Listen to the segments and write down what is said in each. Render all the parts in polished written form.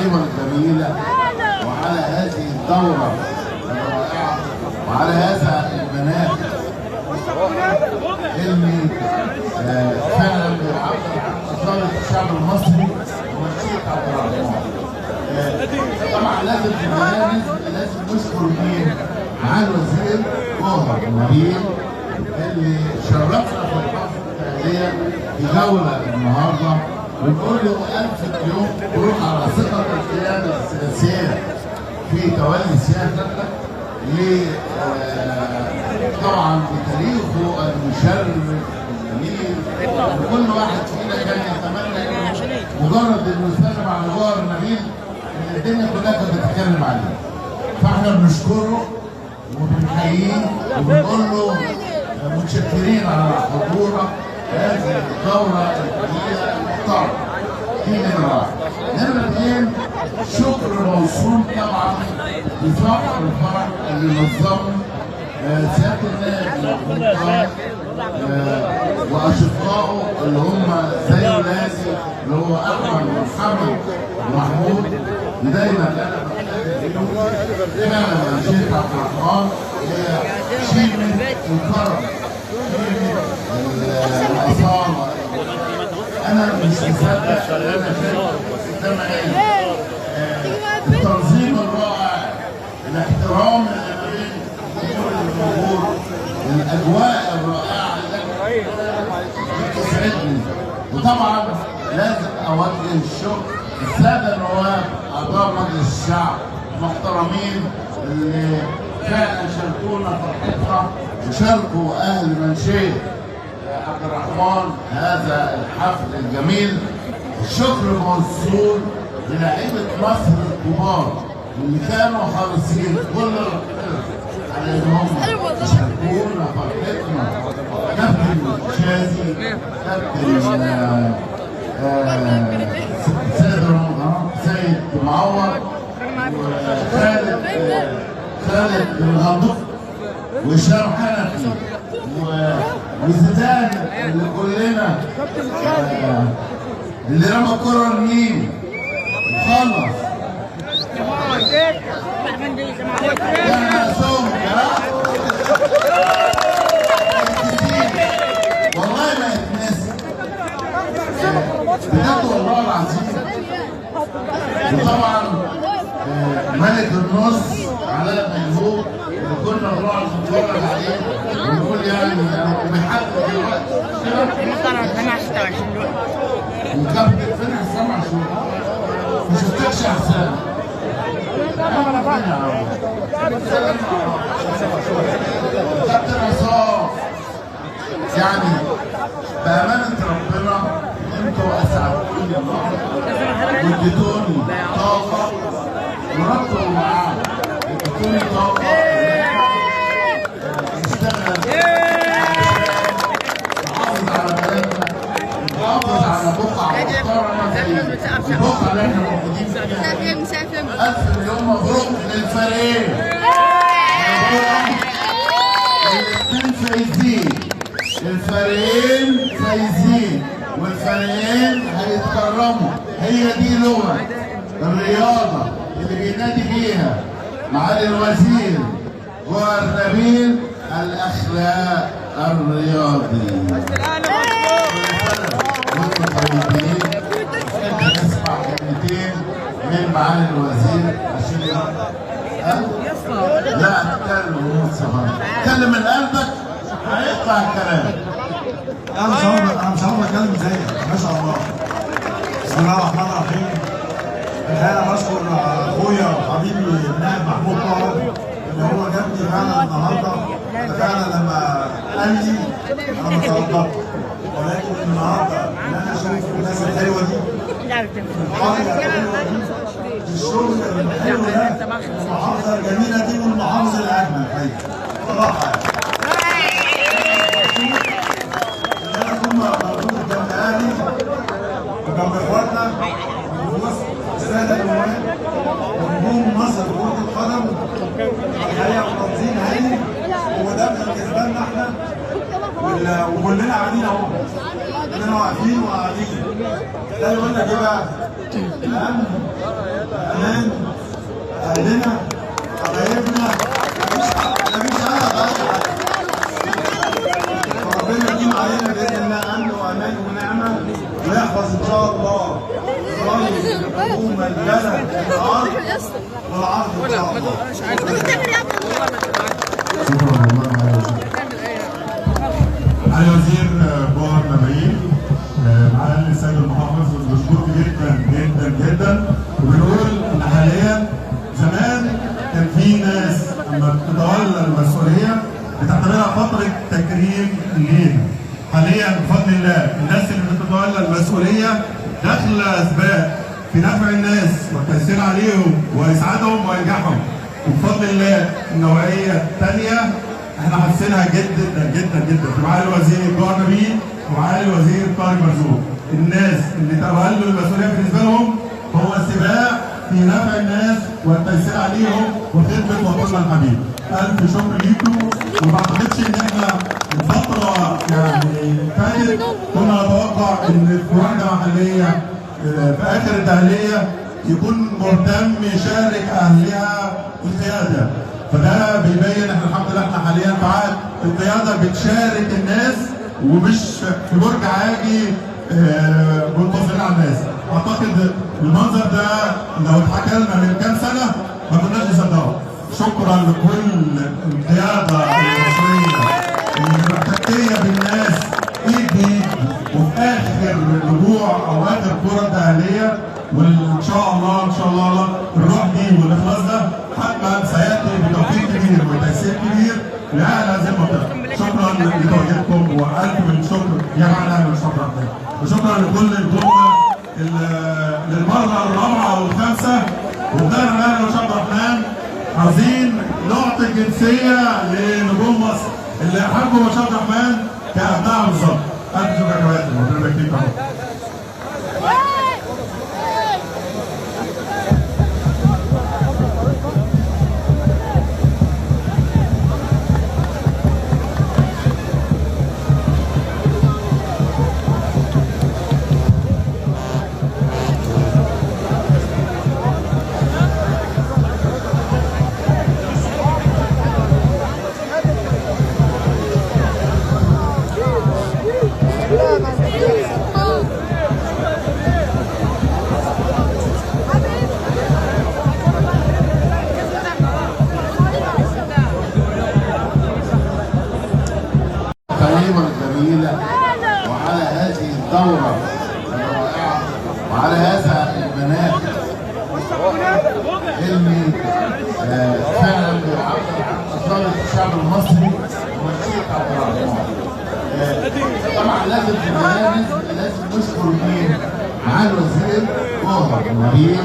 الحلوه الجميله وعلى هذه الدوره الرائعه وعلى هذا المناخ اللي فعلا بيعبر عن اصاله الشعب المصري ومشيئه عبد الرحمن. طبعا لازم في البدايه لازم نشكر مين؟ معالي الوزير جوهر نبيل اللي شرفنا في الحفل التهنئه في جوله النهارده، ونقول له ألف مليون مبروك على ثقة القيادة السياسية في تولي سيادتك طبعا بتاريخه المشرف الجميل، وكل واحد فينا كان يتمنى انه مجرد انه يسلم على جوهر نبيل ان الدنيا كلها كانت بتتكلم عليه. فاحنا بنشكره وبنحييه وبنقول له متشكرين على حضورك هذه الدورة الجميلة المحترمة. دي نمرة واحد. نمرة اثنين، شكر موصول طبعا لفخر الفرح اللي نظمه سيادة النائب وأشقائه اللي هم زي ولادي اللي هو أحمد ومحمد ومحمود. ودايما أنا بقتدي فعلا شيخ عبد الرحمن هي شيمة الكرم، الأصالة. أنا مش مصدق إن أنا شايف قدام عيني التنظيم الرائع، الاحترام اللي ما بين الجمهور والجمهور، الأجواء الرائعة اللي بتسعدني. وطبعا لازم أوجه الشكر للسادة النواب أعضاء مجلس الشعب المحترمين اللي فعلا شاركونا فرحتنا وشاركوا أهل منشية عبد الرحمن هذا الحفل الجميل. الشكر موصول للاعيبه مصر الكبار اللي كانوا حريصين كل الوقت على انهم يشاركونا فرحتنا. كابتن شازي، كابتن سيد رمضان، سيد معوض، خالد الغندق، وهشام حنفي، وزيدان اللي كلنا اللي رمى الكرة لمين؟ خلص. والله ما يتنسى بجد والله العظيم. وطبعا ملك النص علاء ميهوب اللي كنا بنقعد نتفرج عليه ونقول يعني بيحدد دلوقتي وكابتن فين حسام عاشور؟ ما شفتكش يا حسام. كابتن عصام، يعني بأمانة ربنا انتوا اسعدتوني النهارده واديتوني طاقة وربطوا معاهم، اديتوني طاقة نشتغل نحافظ على بلدنا، نحافظ على بقعة محترمة زي البقعة اللي احنا موجودين فيها. ألف مليون مبروك للفريقين. الاثنين فايزين، الفريقين فايزين والفريقين هيتكرموا. هي دي لغة الرياضة اللي بينادي بيها معالي الوزير جوهر نبيل، الأخلاق الرياضي. وانتم طيبين. نسمع كلمتين من معالي الوزير عشان لا اتكلم اتكلم من قلبك هيطلع الكلام. انا مش هقدر اتكلم زيك ما شاء الله. بسم الله الرحمن الرحيم. الحقيقه بشكر اخويا وحبيبي النائب محمود طاهر اللي هو جابني فعلا النهارده. فعلا لما قال لي انا ما طلبتش، ولكن النهارده ان انا اشوف الناس الحلوه دي الشغل الحلو ده، المحافظه الجميله دي والمحافظه الاجمل الحقيقه صراحه. ان انا اكون موجود جنب اهلي وجنب اخواتنا وفي وسط الساده النواب ونجوم مصر كره القدم الحقيقه وتنظيم هايل، هو ده بالنسبه لنا احنا وكلنا قاعدين اهو، كلنا واقفين وقاعدين. ده يقول لك ايه بقى؟ عندنا حبايبنا مفيش حاجه. ربنا يديم علينا باذن الله امن وامان ونعمه، ويحفظ ان شاء الله رئيس الحكومه البلد الارض والعرض ان شاء الله. شكرا والله معالي وزير بوهر نبيل، معالي السيد المحافظ، بنشكرك جدا جدا جدا. وبنقول ان حاليا زمان كان في ناس لما تتولى المسؤوليه بتعتبرها فتره تكريم لينا. حاليا بفضل الله الناس اللي بتتولى المسؤوليه داخله سباق في نفع الناس والتيسير عليهم واسعادهم وانجاحهم. وبفضل الله النوعيه الثانيه احنا حاسينها جدا جدا جدا في معالي الوزير بوهر نبيل ومعالي الوزير طارق مرزوق. الناس اللي تولوا المسؤوليه بالنسبه لهم هو سباق في نفع الناس والتيسير عليهم وخدمه وطننا الحبيب. الف شكر ليكم. وما اعتقدش ان احنا الفتره يعني فاتت كنا نتوقع ان في وحده محليه في اخر الدهليه يكون مهتم يشارك اهلها القياده. فده بيبين احنا الحمد لله احنا حاليا في عهد القياده بتشارك الناس ومش في برج عاجي منتظرين على الناس. اعتقد المنظر ده لو اتحكى لنا من كام سنه ما كناش نصدقه. شكرا لكل القياده المصريه اللي محتكيه بالناس ايد بايد، وفي اخر رجوع او اخر كره دهليه وان شاء الله ان شاء الله الروح دي والاخلاص ده حتما سياتي بتوفيق كبير وتيسير كبير لاهل هذه المنطقه. شكرا لتواجدكم والف من الشكر يا معنا من شكرا. وشكرا لكل نجومنا للمره الرابعه والخامسه. وبدانا اهلا وشكرا الرحمن عايزين نعطي جنسيه لنجوم مصر اللي حبوا مشاهد الرحمن كابنائها بالظبط. الف شكر يا كباتن ربنا يبارك فيكم. الجميلة وعلى هذه الدورة الرائعة وعلى هذا المناخ اللي فعلا بيعبر عن أصالة الشعب المصري ومشيئة عبد الرحمن. طبعا لازم في البداية لازم نشكر مين؟ معالي الوزير بوهر نبيل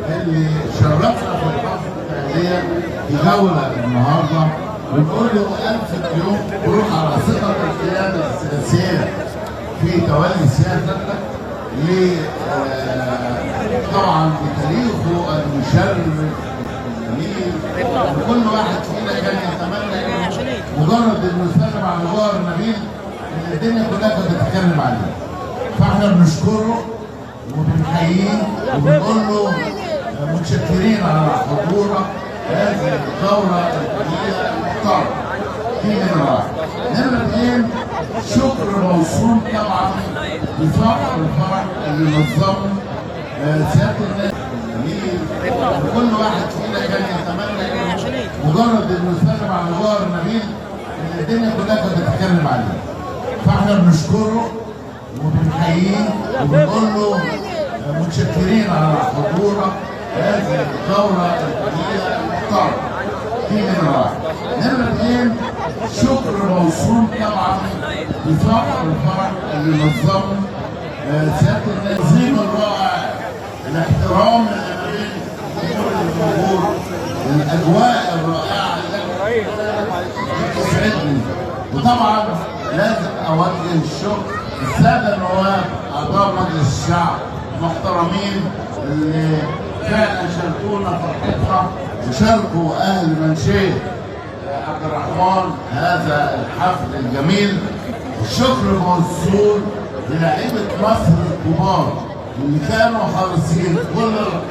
اللي شرفنا في الحفل التهنئة في جولة النهارده. ونقول له ألف مليون مبروك على ثقة القيادة السياسية في تولي سيادتك طبعا بتاريخه المشرف الجميل. وكل واحد فينا كان يتمنى مجرد انه يسلم على بوهر نبيل ان الدنيا كلها كانت بتتكلم عليه. فاحنا بنشكره وبنحييه وبنقول له متشكرين على حضورك هذه الدورة الجديدة المحترمة. دي نمرة واحد. نمرة اثنين شكر موصول طبعا لفخر الفرح اللي نظمه سيادة الناس الجميل. وكل واحد فينا كان يتمنى مجرد انه يسلم على بوهر نبيل ان الدنيا كلها كانت بتتكلم عليه. فاحنا بنشكره وبنحييه وبنقول له متشكرين على حضورك هذه الدورة الجديدة المحترمة. دي نمرة واحد. نمرة اثنين شكر موصول طبعا لفخر الفرح اللي نظمه سيادة التنظيم الرائع، الاحترام اللي ما بين الجمهور، الاجواء الرائعة اللي بتسعدني. وطبعا لازم اوجه الشكر للسادة النواب اعضاء مجلس الشعب المحترمين اللي فعلا شاركونا فرحتنا وشاركوا اهل منشيه عبد الرحمن هذا الحفل الجميل. الشكر موصول للاعيبه مصر الكبار اللي كانوا حريصين كل الوقت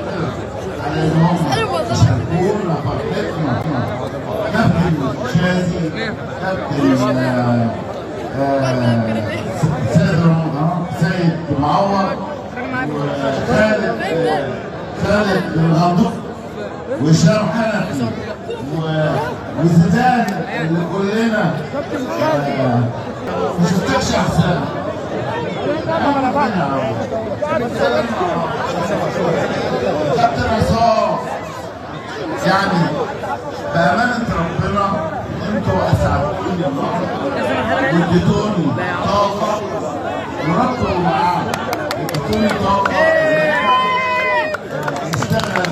على انهم يشاركوا كابتن سيد رمضان، سيد معوض، خالد الغندور، وهشام حنفي، وزيدان اللي كلنا ما شفتكش احسن. كابتن عصام، يعني بأمانة ربنا انتوا اسعدتوني النهارده واديتوني طاقة وربطوا معاهم، اديتوني طاقة نشتغل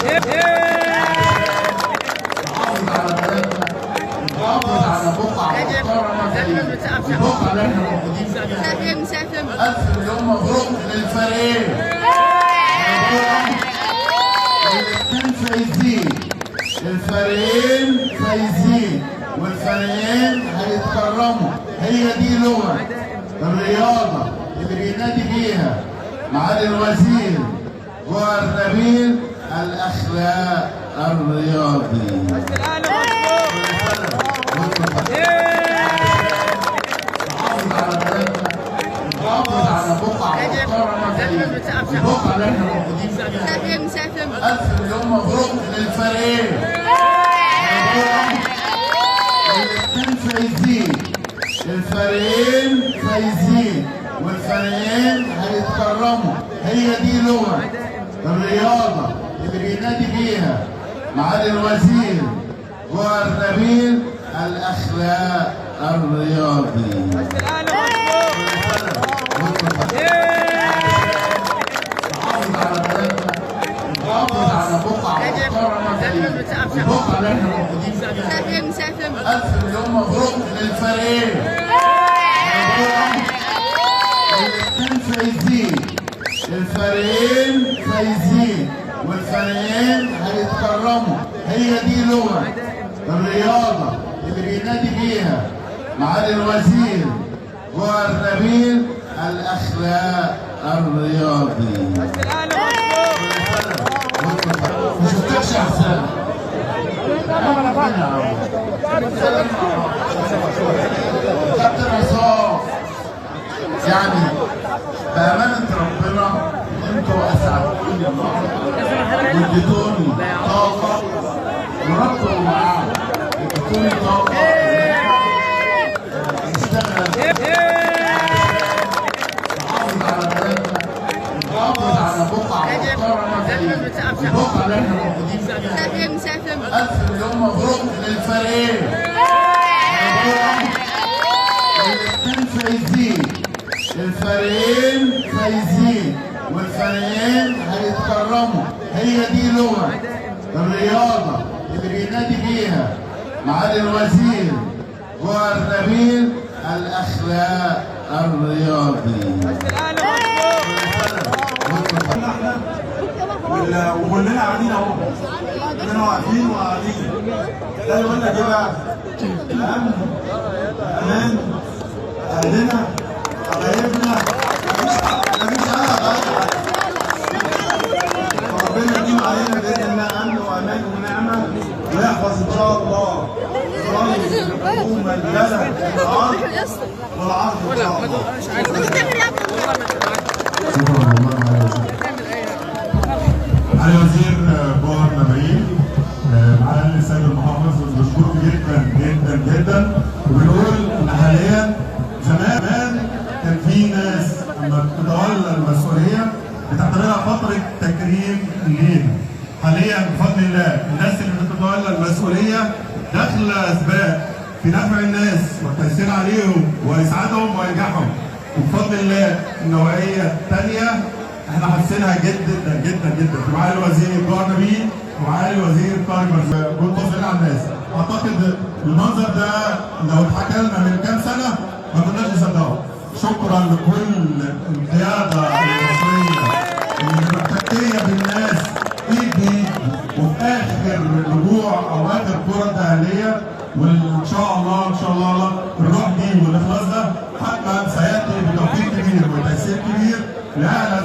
نحافظ على بلدنا، نحافظ على بقعة محترمة زي البقعة اللي احنا موجودين فيها. 1000 مليون مبروك للفريقين. الاثنين فايزين، الفريقين فايزين والفريقين هيتكرموا. هي دي لغة الرياضة اللي بينادي بيها معالي الوزير جوهر نبيل، الأخلاق الرياضي. نحافظ على بلدنا، نحافظ على بقعة محترمة زي البقعة اللي احنا موجودين فيها. 1000 مليون مبروك للفريقين. الاثنين فايزين، الفريقين فايزين والفريقين هيتكرموا. هي دي لغة الرياضة اللي بينادي بيها معالي الوزير جوهر نبيل، الأخلاق الرياضي. نحافظ على بلدنا، نحافظ على بقعة محترمة زي البقعة اللي احنا موجودين فيها. 1000 مليون مبروك للفريقين. الاثنين فايزين، الفريقين فايزين والفريقين هيتكرموا. هي دي لغة الرياضة اللي بينادي بيها معالي الوزير جوهر نبيل، الأخلاق الرياضي. ما شفتكش احسن. كابتن عصام، يعني بأمانة ربنا انتوا اسعدتوني النهارده واديتوني طاقة وربطوا معاهم، اديتوني طاقة نشتغل نحافظ على بلدنا، نحافظ على بقعة محترمة زي البقعة اللي احنا موجودين فيها. 1000 مليون مبروك للفريقين. الاثنين فايزين، الفريقين فايزين والفريقين هيتكرموا. هي دي لغة الرياضة اللي بينادي بيها معالي الوزير جوهر نبيل، الأخلاق الرياضي. وكلنا قاعدين اهو، كلنا واقفين وقاعدين. ده يقول لك ايه بقى؟ الامن، الامان، اهلنا، حبايبنا، مفيش حاجه. ربنا يديم علينا باذن الله امن وامان ونعمه، ويحفظ ان شاء الله رئيس الحكومه البلد الارض والعرض ان شاء الله. معالي الوزير جوهر نبيل، معالي السيد المحافظ، بنشكركم جدا جدا جدا، وبنقول ان حاليا زمان كان في ناس لما بتتولى المسؤوليه بتعتبرها فتره تكريم لينا. حاليا بفضل الله الناس اللي بتتولى المسؤوليه داخله سباق في نفع الناس والتيسير عليهم واسعادهم وانجاحهم، وبفضل الله النوعيه الثانيه احنا حاسينها جدا جدا جدا في معالي الوزير جوهر نبيل ومعالي الوزير طارق مرزوق منتصرين على الناس. اعتقد المنظر ده لو اتحكى لنا من كام سنه ما كناش نصدقه. شكرا لكل القياده المصريه اللي محتكيه بالناس ايد بايد، وفي اخر رجوع او اخر كره تاهيليه وان شاء الله ان شاء الله الروح دي والاخلاص ده حتما سياتي بتوفيق كبير وتيسير كبير لاعلى